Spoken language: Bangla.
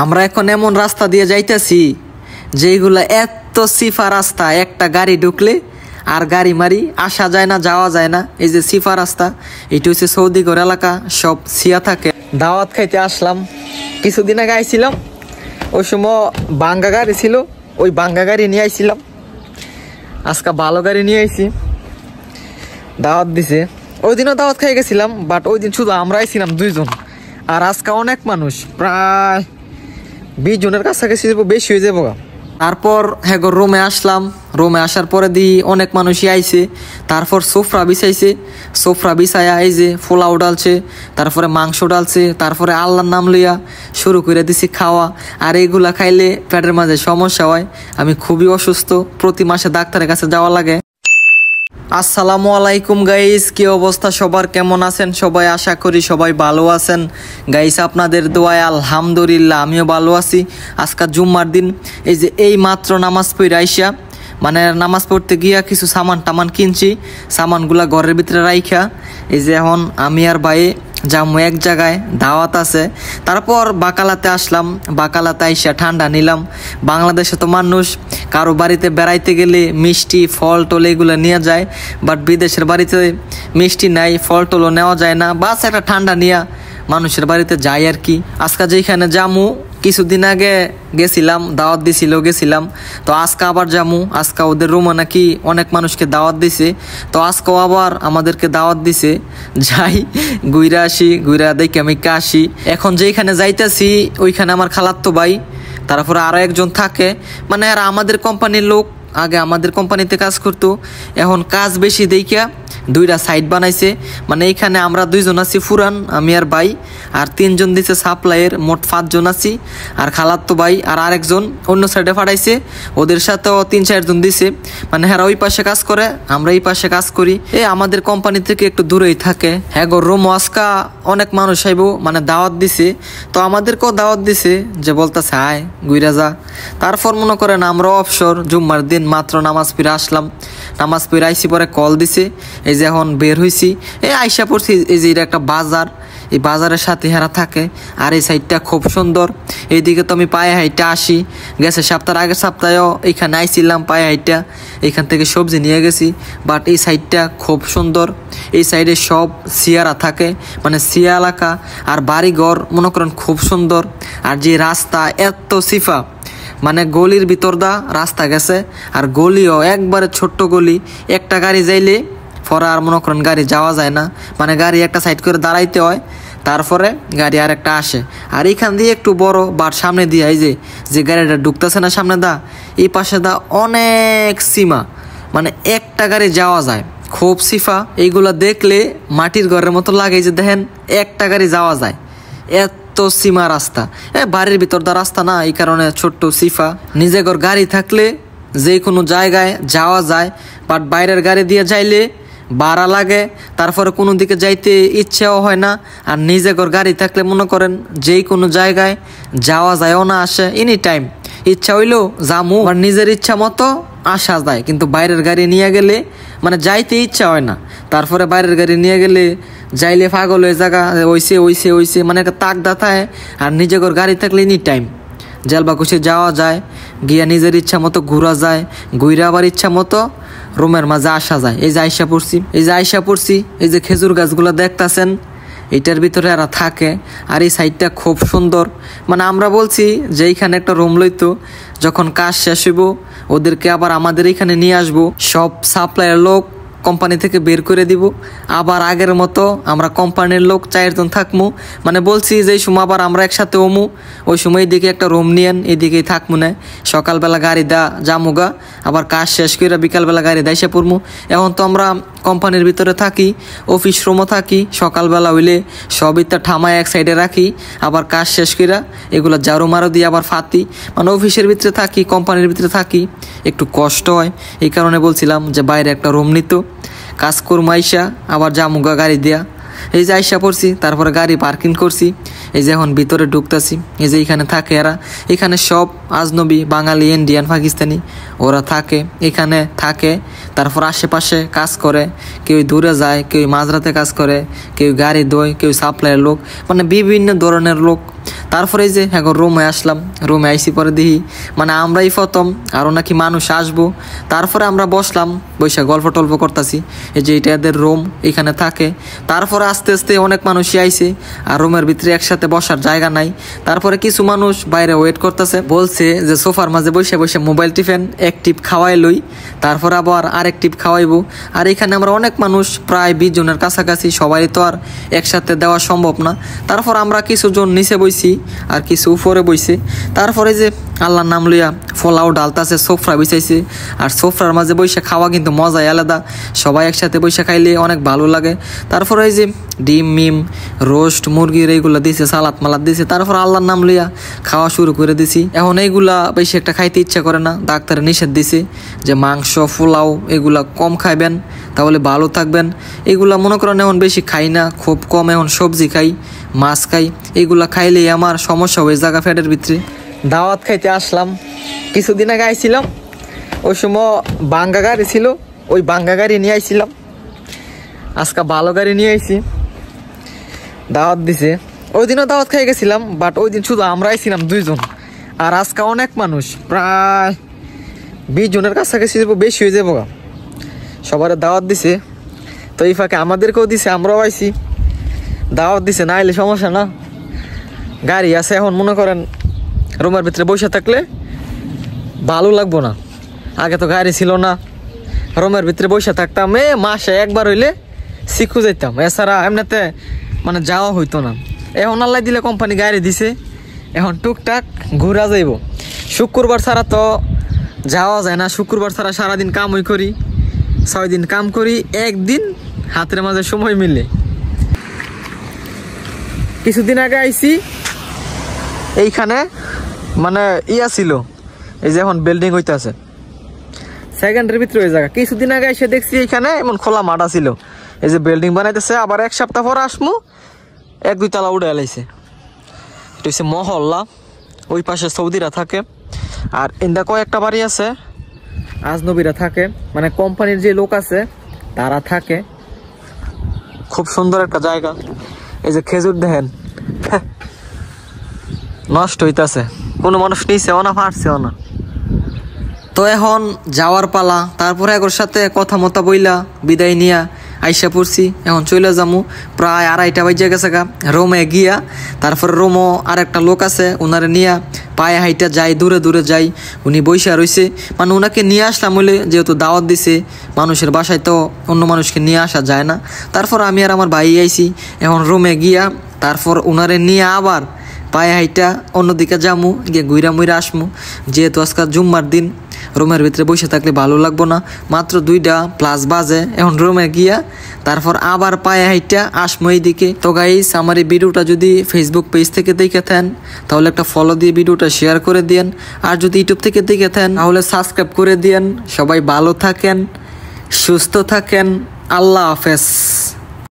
আমরা এখন এমন রাস্তা দিয়ে যাইতেছি যেগুলা এত সিফা রাস্তা, একটা গাড়ি ঢুকলে আর গাড়ি মারি আসা যায় না, যাওয়া যায় না। এই যে সিফা রাস্তা, এটা হচ্ছে সৌদিগর এলাকা, সব সিয়া থাকে। দাওয়াত খাইতে আসলাম, কিছুদিন আগে আইছিলাম, ওই সময় বাঙ্গা গাড়ি ছিল, ওই বাঙ্গা গাড়ি নিয়ে আইছিলাম। আজকে ভালো গাড়ি নিয়ে আইছি, দাওয়াত দিছে। ওই দিনও দাওয়াত খাই গেছিলাম, বাট ওই দিন শুধু আমরা আইছিলাম 2 জন, আর আজকে অনেক মানুষ, প্রায় 20 জনের কাছাকাছি বেশি হয়ে যাবো। তারপর হ্যাঁ রুমে আসলাম, রুমে আসার পরে দিই অনেক মানুষই আইছে। তারপর সোফরা বিছাইছে, সোফরা বিছাইয়া এই যে পোলাও ডালছে, তারপরে মাংস ডালছে, তারপরে আল্লাহর নাম লইয়া শুরু করে দিছি খাওয়া। আর এইগুলা খাইলে পেটের মাঝে সমস্যা হয়, আমি খুবই অসুস্থ, প্রতি মাসে ডাক্তারের কাছে যাওয়া লাগে। আসসালামু আলাইকুম গাইস, কি অবস্থা সবার, কেমন আছেন সবাই? আশা করি সবাই ভালো আছেন গাইস, আপনাদের দোয়ায় আলহামদুলিল্লাহ আমিও ভালো আছি। আজকে জুম্মার দিন, এই যে এই মাত্র নামাজ পড়ে আইসা, মানে নামাজ পড়তে গিয়া কিছু সামান টামান কিনছি, সামানগুলা ঘরের ভিতরে রাইখা এই যে এখন আমি আর ভাই যামু এক জায়গায়, দাওয়াত আছে। তারপর বাকালাতে আসলাম, বাকালাতে আইসা ঠান্ডা নিলাম। বাংলাদেশে তো মানুষ কারো বাড়িতে বেড়াইতে গেলে মিষ্টি ফল টল এগুলো নিয়ে যায়, বাট বিদেশের বাড়িতে মিষ্টি নাই, ফল টলও নেওয়া যায় না, বাস একটা ঠান্ডা নিয়ে মানুষের বাড়িতে যাই আর কি। আজকে যেখানে যামু, কিছুদিন আগে গেছিলাম, দাওয়াত দিছিল, গেছিলাম, তো আজকে আবার যামু। আজকে ওদের রুমে নাকি অনেক মানুষকে দাওয়াত দিছে, তো আজকেও আবার আমাদেরকে দাওয়াত দিছে, যাই ঘুরে আসি, ঘুরে দেখে আমি আসি। এখন যেখানে যাইতেছি ওইখানে আমার খালাতো ভাই, তারপরে আরো একজন থাকে, মানে আর আমাদের কোম্পানির লোক, আগে আমাদের কোম্পানিতে কাজ করতো, এখন কাজ বেশি দেখিয়া 2টা সাইড বানাইছে। মানে এইখানে আমরা 2 জন আছি, ফুরান আমি আর ভাই, আর 3 জন দিছে সাপ্লাইয়ের, মোট 5 জন আছি। আর খালাতো ভাই আর আরেকজন অন্য সাইডে পাঠাইছে, ওদের সাথেও 3-4 জন দিছে। মানে হ্যাঁ ওই পাশে কাজ করে, আমরা এই পাশে কাজ করি। আমাদের কোম্পানি থেকে একটু দূরেই থাকে। হ্যাঁ গো রুম আজকা অনেক মানুষ আইব, মানে দাওয়াত দিছে, তো আমাদেরকেও দাওয়াত দিছে, যে বলতেছে আয় ঘুরে যা। তারপর মনে করেন আমরা অবসর জুম্মার দিন মাত্র নামাজ পড়ে আসলাম, নামাজ পড়ে আইসি, পরে কল দিছে, এই যে এখন বের হয়েছি, আইসা পড়ছি। এই যে এটা একটা বাজার, এই বাজারের সাথে হেরা থাকে, আর এই সাইডটা খুব সুন্দর। এইদিকে তো আমি পায়ে হাইটা আসি, গেছে সপ্তাহের আগের সপ্তাহেও এইখানে আইছিলাম পায়ে হাইটা, এইখান থেকে সবজি নিয়ে গেছি। বাট এই সাইডটা খুব সুন্দর, এই সাইডে সব সিয়ারা থাকে, মানে সিয়া এলাকা, আর বাড়িঘর মনে করেন খুব সুন্দর। আর যে রাস্তা এত সিফা, মানে গলির ভিতর দা রাস্তা গেছে, আর গলিও একবারে ছোট্ট গলি, একটা গাড়ি যাইলে পরে আর মনে করেন গাড়ি যাওয়া যায় না, মানে গাড়ি একটা সাইড করে দাঁড়াইতে হয়, তারপরে গাড়ি আর একটা আসে। আর এইখান দিয়ে একটু বড়, বাট সামনে দিয়ে এই যে গাড়িটা ঢুকতেছে না সামনে দা, এই পাশে দা অনেক সীমা, মানে একটা গাড়ি যাওয়া যায়, খুব সিফা। এইগুলা দেখলে মাটির ঘরের মতো লাগে, যে দেখেন একটা গাড়ি যাওয়া যায়, এত সীমা রাস্তা। বাড়ির ভিতর দা রাস্তা না, এই কারণে ছোট্ট সিফা। নিজে ঘর গাড়ি থাকলে যে কোনো জায়গায় যাওয়া যায়, বাট বাইরের গাড়ি দিয়ে যাইলে ভাড়া লাগে, তারপরে কোনো দিকে যাইতে ইচ্ছাও হয় না। আর নিজে ঘর গাড়ি থাকলে মনে করেন যে কোনো জায়গায় যাওয়া যায়ও না, আসে এনি টাইম, ইচ্ছা হইলো যামু, আর নিজের ইচ্ছা মতো আসা যায়। কিন্তু বাইরের গাড়ি নিয়ে গেলে মানে যাইতে ইচ্ছা হয় না, তারপরে বাইরের গাড়ি নিয়ে গেলে যাইলে পাগল হয়ে জায়গা ওইসে মানে একটা তাক দাতায়। আর নিজে ঘর গাড়ি থাকলে এনি টাইম জেলবা খুশি যাওয়া যায়, গিয়া নিজের ইচ্ছা মতো ঘুরা যায়, ঘুরে আবার ইচ্ছা মতো রুমের মাঝে আসা যায়। এই যে আইসা পড়ছি, এই যে খেজুর গাছগুলো দেখতেছেন, এটার ভিতরে এরা থাকে। আর এই সাইডটা খুব সুন্দর, মানে আমরা বলছি যে এইখানে একটা রুম লইতো, যখন কাজ শেষ হইব ওদেরকে আবার আমাদের এখানে নিয়ে আসবো, সব সাপ্লাইয়ের লোক কোম্পানি থেকে বের করে দিব, আবার আগের মতো আমরা কোম্পানির লোক 4 জন থাকবো। মানে বলছি যে এই সময় আবার আমরা একসাথে ওমু, ওই সময় এদিকে একটা রুম নিয়েন, এদিকেই থাকবো না, সকালবেলা গাড়ি দা জামুগা, আবার কাজ শেষ করে বিকালবেলা গাড়ি দা এসে পড়বো। এখন তো আমরা কোম্পানির ভিতরে থাকি, অফিস রুমও থাকি, সকালবেলা হইলে সব ইত্যা ঠামায় এক সাইডে রাখি, আবার কাজ শেষ করে এগুলো ঝাড়ু মারো দিয়ে আবার ফাতি, মানে অফিসের ভিতরে থাকি, কোম্পানির ভিতরে থাকি, একটু কষ্ট হয়। এই কারণে বলছিলাম যে বাইরে একটা রুম নিত, কাজ করবো আইসা আবার জামুগা গাড়ি দিয়া। এই যে আইসা পড়ছি, তারপরে গাড়ি পার্কিং করছি, এই যে এখন ভিতরে ঢুকতেছি। এই যে এখানে থাকে এরা, এখানে সব আজনবী, বাঙালি, ইন্ডিয়ান, পাকিস্তানি ওরা থাকে, এখানে থাকে। তারপর আশেপাশে কাজ করে, কেউ দূরে যায়, কেউ মাঝরাতে কাজ করে, কেউ গাড়ি দোয়, কেউ সাপ্লাইয়ের লোক, মানে বিভিন্ন ধরনের লোক। তারপরে এই যে এখন রুমে আসলাম, রুমে আইসি পরে দেখি মানে আমরাই প্রথম, আরও নাকি মানুষ আসবো। তারপরে আমরা বসলাম, বৈশা গল্প টল্প করতেছি, এই যে এটা এদের রুম, এখানে থাকে। তারপরে আস্তে আস্তে অনেক মানুষই আইছে, আর রুমের ভিতরে একসাথে বসার জায়গা নাই। তারপরে কিছু মানুষ বাইরে ওয়েট করতেছে, বলছে যে সোফার মাঝে বসে বসে মোবাইল টিফেন, এক টিপ খাওয়াই লই, তারপর আবার আরেক টিপ খাওয়াইবো। আর এখানে আমরা অনেক মানুষ, প্রায় 20 জনের কাছাকাছি, সবাই তো আর একসাথে দেওয়া সম্ভব না। তারপর আমরা কিছু জন নিচে বইছি আর কিছু উপরে বইছে। তারপরে যে আল্লাহর নাম লইয়া ফলাও ডালতাছে, সোফরা বিছাইছে, আর সোফরার মাঝে বসে খাওয়া কিন্তু মজাই আলাদা, সবাই একসাথে বসে খাইলে অনেক ভালো লাগে। তারপরে এই যে ডিম মিম রোস্ট মুরগির এইগুলা দিছে, সালাদ মালাদ দিছে। তারপর আল্লাহর নাম লইয়া খাওয়া শুরু করে দিছি। এখন এইগুলা বেশি একটা খাইতে ইচ্ছা করে না, ডাক্তারে নিষেধ দিছে যে মাংস পোলাও এগুলা কম খাইবেন, তাহলে ভালো থাকবেন। এগুলা মনে করেন এখন বেশি খাই না, খুব কম, এখন সবজি খাই, মাছ খাই। এগুলা খাইলেই আমার সমস্যা হয়ে জায়গা পেটের ভিতরে। দাওয়াত খাইতে আসলাম, কিছুদিন আগে আইছিলাম, ওই সময় বাঙ্গা গাড়ি ছিল, ওই বাঙ্গা গাড়ি নিয়ে আইছিলাম। আজকে ভালো গাড়ি নিয়ে আইছি, দাওয়াত দিছে। ওই দিনও দাওয়াত খাই গেছিলাম, বাট ওই দিন শুধু আমরা আইছিলাম 2 জন, আর আজকে অনেক মানুষ, প্রায় 20 জনের কাছাকাছি বেশি হয়ে যাবো। সবার দাওয়াত দিছে, তো এই ফাঁকে আমাদেরকেও দিছে, আমরাও আইছি। দাওয়াত দিছে না আইলে সমস্যা না, গাড়ি আছে। এখন মনে করেন রুমের ভিতরে বসে থাকলে ভালো লাগবো না, আগে তো গাড়ি ছিল না, রুমের ভিতরে বসে থাকতাম, মাসে একবার হইলে শিখু যাইতাম, এছাড়া এমনিতে মানে যাওয়া হইতো না। এখন আল্লাহ দিলে কোম্পানি গাড়ি দিছে, এখন টুকটাক ঘুরা যাইব। শুক্রবার ছাড়া তো যাওয়া যায় না, শুক্রবার ছাড়া সারাদিন কামই করি, 6 দিন কাম করি, একদিন হাতের মাঝে সময় মিলে। কিছুদিন আগে আইছি, এইখানে মানে ইয়া ছিল, এই যে এখন বিল্ডিং হইতেছে, সেকেন্ডের ভিতরে ওই জায়গা। কিছুদিন আগে এসে দেখছি এইখানে এমন খোলা মাঠা ছিল, এই যে বিল্ডিং বানাইতেছে। আবার 1 সপ্তাহ পর আসমু, 1-2 তলা উঠে এলাইছে। এটা হচ্ছে মহল্লা, ওই পাশে সৌদিরা থাকে, আর ইন্দা কয়েকটা বাড়ি আছে আজনবীরা থাকে, মানে কোম্পানির যে লোক আছে তারা থাকে। খুব সুন্দর একটা জায়গা। এই যে খেজুর দেখেন নষ্ট হইতাছে, কোনো মানুষ নিছেও না, ফাটছেও না। তো এখন যাওয়ার পালা। তারপরে একর সাথে কথা মতো বইলা বিদায় নিয়া আইসা পড়ছি, এখন চলে যামু। প্রায় 2:30 বাজে গেছে গা রোমে গিয়া। তারপরে রোমও আর একটা লোক আছে, ওনারে নিয়া পায়ে হাইটা যাই, দূরে দূরে যাই। উনি বইসা রয়েছে, মানে ওনাকে নিয়ে আসলাম বলে, যেহেতু দাওয়াত দিছে, মানুষের বাসায় তো অন্য মানুষকে নিয়ে আসা যায় না। তারপর আমি আর আমার ভাই আইছি, এখন রোমে গিয়া তারপর ওনারে নিয়ে আবার পায়ে হাইটা অন্যদিকে যামু, গিয়ে ঘুরা মুইরা আসমু। যেহেতু আজকে জুম্মার দিন, রুমের ভিতরে বসে থাকলে ভালো লাগবো না, মাত্র 2:00+ বাজে। এখন রুমে গিয়া তারপর আবার পায়ে হাইটা আসমু এইদিকে। তো গাইস, আমার এই ভিডিওটা যদি ফেসবুক পেজ থেকে দেখে থাকেন তাহলে একটা ফলো দিয়ে ভিডিওটা শেয়ার করে দিয়েন, আর যদি ইউটিউব থেকে দেখে থাকেন তাহলে সাবস্ক্রাইব করে দিয়েন। সবাই ভালো থাকেন, সুস্থ থাকেন, আল্লাহ হাফেজ।